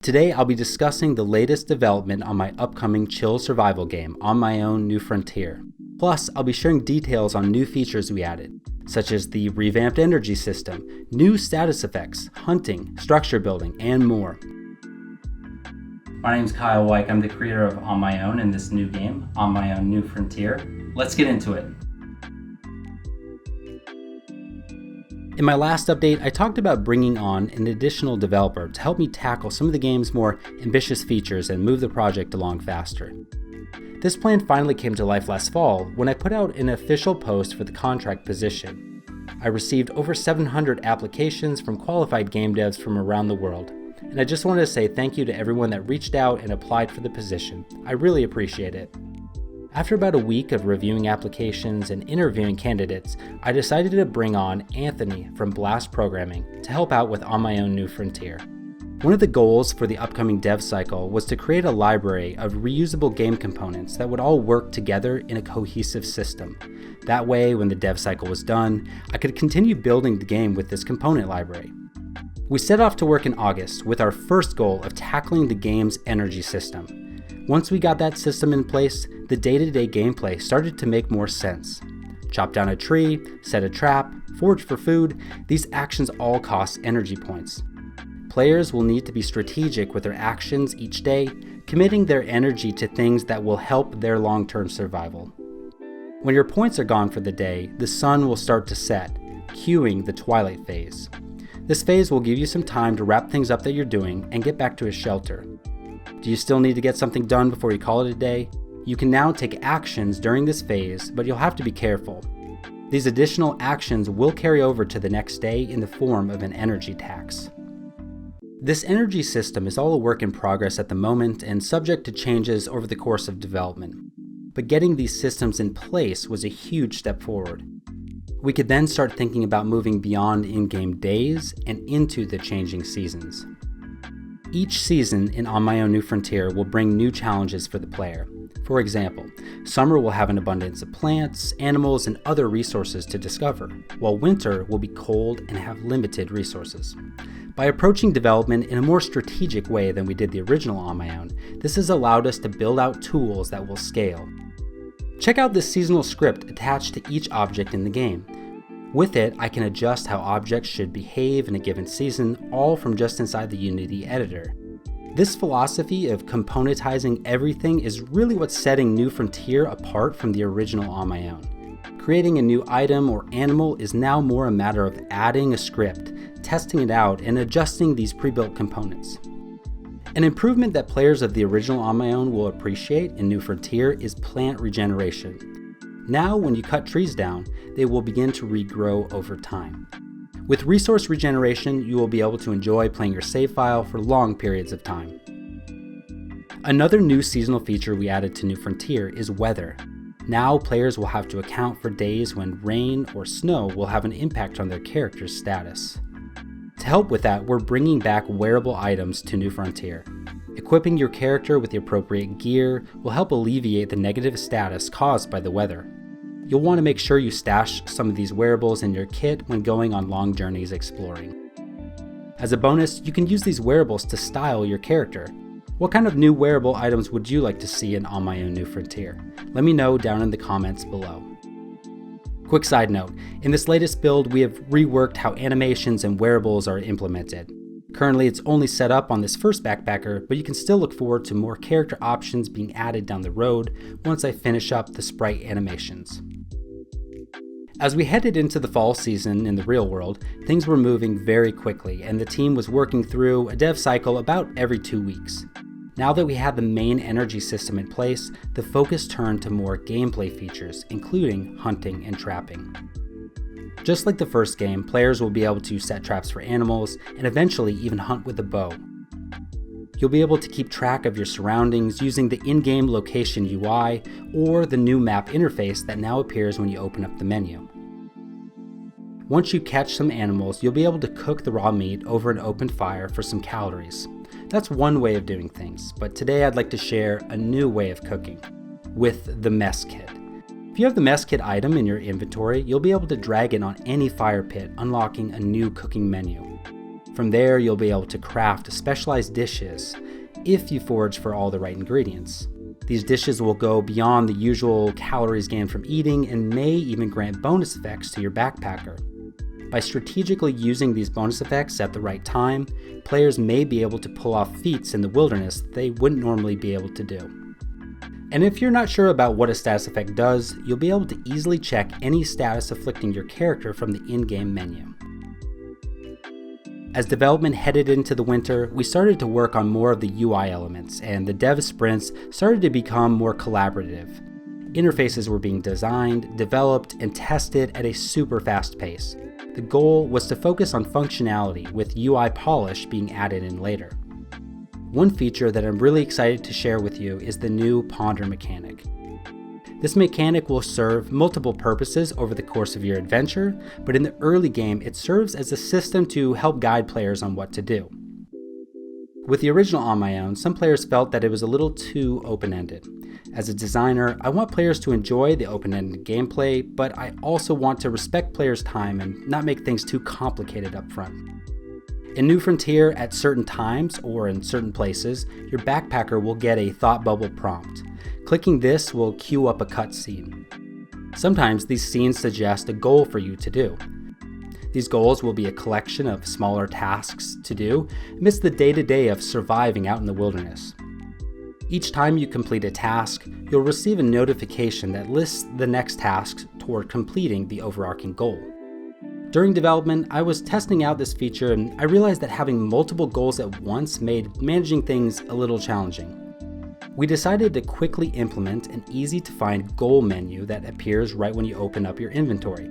Today I'll be discussing the latest development on my upcoming chill survival game, On My Own New Frontier. Plus, I'll be sharing details on new features we added, such as the revamped energy system, new status effects, hunting, structure building, and more. My name's Kyle Weik. I'm the creator of On My Own in this new game, On My Own New Frontier. Let's get into it. In my last update, I talked about bringing on an additional developer to help me tackle some of the game's more ambitious features and move the project along faster. This plan finally came to life last fall when I put out an official post for the contract position. I received over 700 applications from qualified game devs from around the world, and I just wanted to say thank you to everyone that reached out and applied for the position. I really appreciate it. After about a week of reviewing applications and interviewing candidates, I decided to bring on Anthony from Blast Programming to help out with On My Own New Frontier. One of the goals for the upcoming dev cycle was to create a library of reusable game components that would all work together in a cohesive system. That way, when the dev cycle was done, I could continue building the game with this component library. We set off to work in August with our first goal of tackling the game's energy system. Once we got that system in place, the day-to-day gameplay started to make more sense. Chop down a tree, set a trap, forage for food, these actions all cost energy points. Players will need to be strategic with their actions each day, committing their energy to things that will help their long-term survival. When your points are gone for the day, the sun will start to set, cueing the twilight phase. This phase will give you some time to wrap things up that you're doing and get back to a shelter. Do you still need to get something done before you call it a day? You can now take actions during this phase, but you'll have to be careful. These additional actions will carry over to the next day in the form of an energy tax. This energy system is all a work in progress at the moment and subject to changes over the course of development. But getting these systems in place was a huge step forward. We could then start thinking about moving beyond in-game days and into the changing seasons. Each season in On My Own New Frontier will bring new challenges for the player. For example, summer will have an abundance of plants, animals, and other resources to discover, while winter will be cold and have limited resources. By approaching development in a more strategic way than we did the original On My Own, this has allowed us to build out tools that will scale. Check out this seasonal script attached to each object in the game. With it, I can adjust how objects should behave in a given season, all from just inside the Unity editor. This philosophy of componentizing everything is really what's setting New Frontier apart from the original On My Own. Creating a new item or animal is now more a matter of adding a script, testing it out, and adjusting these pre-built components. An improvement that players of the original On My Own will appreciate in New Frontier is plant regeneration. Now, when you cut trees down, they will begin to regrow over time. With resource regeneration, you will be able to enjoy playing your save file for long periods of time. Another new seasonal feature we added to New Frontier is weather. Now, players will have to account for days when rain or snow will have an impact on their character's status. To help with that, we're bringing back wearable items to New Frontier. Equipping your character with the appropriate gear will help alleviate the negative status caused by the weather. You'll want to make sure you stash some of these wearables in your kit when going on long journeys exploring. As a bonus, you can use these wearables to style your character. What kind of new wearable items would you like to see in On My Own New Frontier? Let me know down in the comments below. Quick side note, in this latest build we have reworked how animations and wearables are implemented. Currently it's only set up on this first backpacker, but you can still look forward to more character options being added down the road once I finish up the sprite animations. As we headed into the fall season in the real world, things were moving very quickly and the team was working through a dev cycle about every 2 weeks. Now that we had the main energy system in place, the focus turned to more gameplay features, including hunting and trapping. Just like the first game, players will be able to set traps for animals and eventually even hunt with a bow. You'll be able to keep track of your surroundings using the in-game location UI or the new map interface that now appears when you open up the menu. Once you catch some animals, you'll be able to cook the raw meat over an open fire for some calories. That's one way of doing things, but today I'd like to share a new way of cooking, with the mess kit. If you have the mess kit item in your inventory, you'll be able to drag it on any fire pit, unlocking a new cooking menu. From there, you'll be able to craft specialized dishes if you forage for all the right ingredients. These dishes will go beyond the usual calories gained from eating and may even grant bonus effects to your backpacker. By strategically using these bonus effects at the right time, players may be able to pull off feats in the wilderness they wouldn't normally be able to do. And if you're not sure about what a status effect does, you'll be able to easily check any status afflicting your character from the in-game menu. As development headed into the winter, we started to work on more of the UI elements, and the dev sprints started to become more collaborative. Interfaces were being designed, developed, and tested at a super fast pace. The goal was to focus on functionality, with UI polish being added in later. One feature that I'm really excited to share with you is the new Ponder mechanic. This mechanic will serve multiple purposes over the course of your adventure, but in the early game it serves as a system to help guide players on what to do. With the original On My Own, some players felt that it was a little too open-ended. As a designer, I want players to enjoy the open-ended gameplay, but I also want to respect players' time and not make things too complicated up front. In New Frontier, at certain times or in certain places, your backpacker will get a thought bubble prompt. Clicking this will queue up a cutscene. Sometimes these scenes suggest a goal for you to do. These goals will be a collection of smaller tasks to do amidst the day-to-day of surviving out in the wilderness. Each time you complete a task, you'll receive a notification that lists the next tasks toward completing the overarching goal. During development, I was testing out this feature and I realized that having multiple goals at once made managing things a little challenging. We decided to quickly implement an easy-to-find goal menu that appears right when you open up your inventory.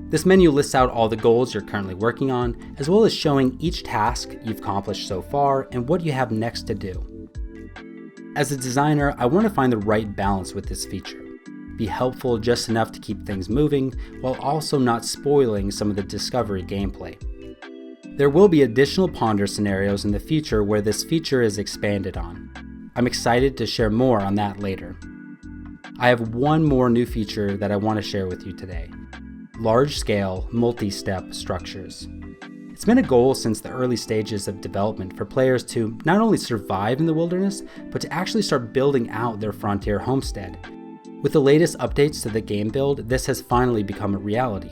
This menu lists out all the goals you're currently working on, as well as showing each task you've accomplished so far and what you have next to do. As a designer, I want to find the right balance with this feature. Be helpful just enough to keep things moving, while also not spoiling some of the discovery gameplay. There will be additional Ponder scenarios in the future where this feature is expanded on. I'm excited to share more on that later. I have one more new feature that I want to share with you today. Large-scale, multi-step structures. It's been a goal since the early stages of development for players to not only survive in the wilderness, but to actually start building out their frontier homestead. With the latest updates to the game build, this has finally become a reality.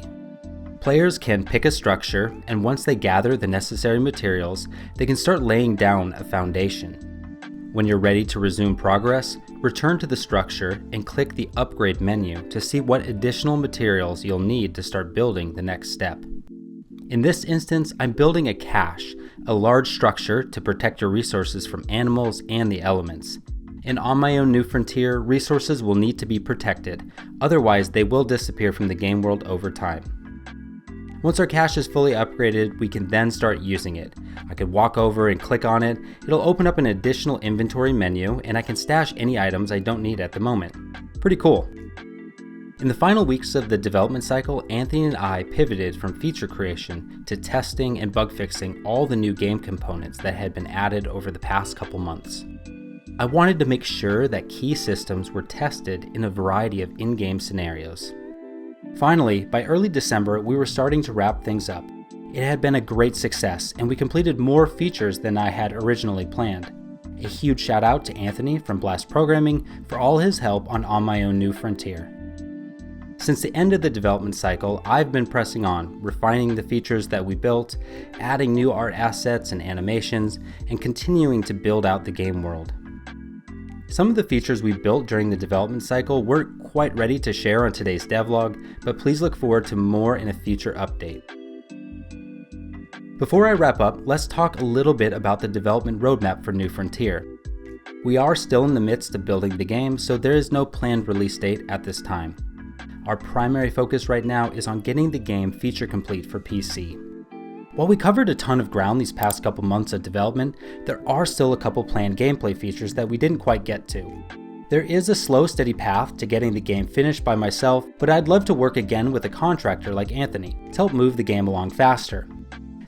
Players can pick a structure, and once they gather the necessary materials, they can start laying down a foundation. When you're ready to resume progress, return to the structure and click the Upgrade menu to see what additional materials you'll need to start building the next step. In this instance, I'm building a cache, a large structure to protect your resources from animals and the elements. And on my own New Frontier, resources will need to be protected, otherwise they will disappear from the game world over time. Once our cache is fully upgraded, we can then start using it. I could walk over and click on it, it'll open up an additional inventory menu, and I can stash any items I don't need at the moment. Pretty cool. In the final weeks of the development cycle, Anthony and I pivoted from feature creation to testing and bug fixing all the new game components that had been added over the past couple months. I wanted to make sure that key systems were tested in a variety of in-game scenarios. Finally, by early December, we were starting to wrap things up. It had been a great success, and we completed more features than I had originally planned. A huge shout out to Anthony from Blast Programming for all his help on my own New Frontier. Since the end of the development cycle, I've been pressing on, refining the features that we built, adding new art assets and animations, and continuing to build out the game world. Some of the features we built during the development cycle weren't quite ready to share on today's devlog, but please look forward to more in a future update. Before I wrap up, let's talk a little bit about the development roadmap for New Frontier. We are still in the midst of building the game, so there is no planned release date at this time. Our primary focus right now is on getting the game feature complete for PC. While we covered a ton of ground these past couple months of development, there are still a couple planned gameplay features that we didn't quite get to. There is a slow, steady path to getting the game finished by myself, but I'd love to work again with a contractor like Anthony to help move the game along faster.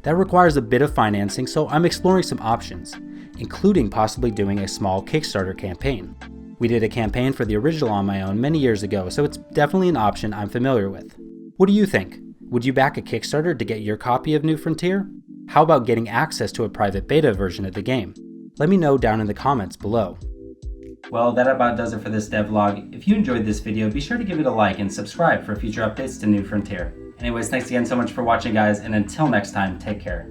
That requires a bit of financing, so I'm exploring some options, including possibly doing a small Kickstarter campaign. We did a campaign for the original On My Own many years ago, so it's definitely an option I'm familiar with. What do you think? Would you back a Kickstarter to get your copy of New Frontier? How about getting access to a private beta version of the game? Let me know down in the comments below. Well, that about does it for this devlog. If you enjoyed this video, be sure to give it a like and subscribe for future updates to New Frontier. Anyways, thanks again so much for watching, guys, and until next time, take care.